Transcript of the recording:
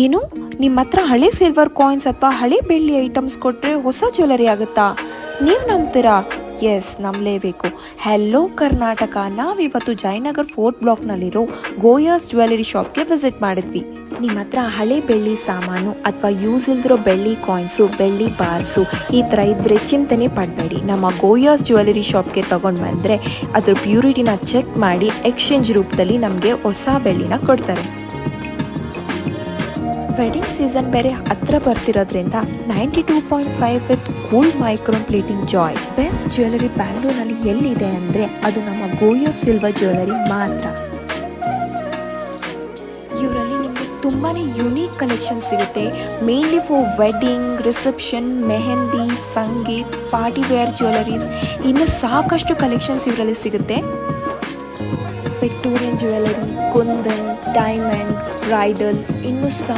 ಏನು ನಿಮ್ಮ ಹತ್ರ ಹಳೆ ಸಿಲ್ವರ್ ಕಾಯಿನ್ಸ್ ಅಥವಾ ಹಳೆ ಬೆಳ್ಳಿ ಐಟಮ್ಸ್ ಕೊಟ್ಟರೆ ಹೊಸ ಜ್ಯುವೆಲರಿ ಆಗುತ್ತಾ? ನೀವು ನಂಬ್ತೀರಾ? ಎಸ್, ನಂಬಲೇಬೇಕು. ಹೆಲೋ ಕರ್ನಾಟಕ, ನಾವಿವತ್ತು ಜಯನಗರ್ 4th ಬ್ಲಾಕ್ನಲ್ಲಿರೋ ಗೋಯಾಸ್ ಜ್ಯುವೆಲರಿ ಶಾಪ್ಗೆ ವಿಸಿಟ್ ಮಾಡಿದ್ವಿ. ನಿಮ್ಮ ಹತ್ರ ಹಳೆ ಬೆಳ್ಳಿ ಸಾಮಾನು ಅಥವಾ ಯೂಸ್ ಇಲ್ದಿರೋ ಬೆಳ್ಳಿ ಕಾಯಿನ್ಸು, ಬೆಳ್ಳಿ ಬಾರ್ಸು ಈ ಥರ ಇದ್ದರೆ ಚಿಂತನೆ ಪಡಬೇಡಿ. ನಮ್ಮ ಗೋಯಾಸ್ ಜ್ಯುವೆಲರಿ ಶಾಪ್ಗೆ ತೊಗೊಂಡು ಬಂದರೆ ಅದ್ರ ಪ್ಯೂರಿಟಿನ ಚೆಕ್ ಮಾಡಿ ಎಕ್ಸ್ಚೇಂಜ್ ರೂಪದಲ್ಲಿ ನಮಗೆ ಹೊಸ ಬೆಳ್ಳಿನ ಕೊಡ್ತಾರೆ. ವೆಡ್ಡಿಂಗ್ ಸೀಸನ್ ಬೇರೆ ಹತ್ರ ಬರ್ತಿರೋದ್ರಿಂದ 92.5 with gold micron plating Joy Best Jewellery ಬ್ಯಾಂಗ್ಳೂರ್ನಲ್ಲಿ ಎಲ್ಲಿದೆ ಅಂದರೆ ಅದು ನಮ್ಮ ಗೋಯಾಸ್ ಸಿಲ್ವರ್ ಜ್ಯುವೆಲರಿ ಮಾತ್ರ. ಇವರಲ್ಲಿ ನಿಮಗೆ ತುಂಬಾ ಯುನೀಕ್ ಕಲೆಕ್ಷನ್ ಸಿಗುತ್ತೆ. Mainly for wedding, reception, mehndi, sangeet, party wear jewelleries, ಇನ್ನು ಸಾಕಷ್ಟು ಕಲೆಕ್ಷನ್ಸ್ ಇವರಲ್ಲಿ ಸಿಗುತ್ತೆ. Victorian jewellery, kundan, diamond, bridal, ಇನ್ನು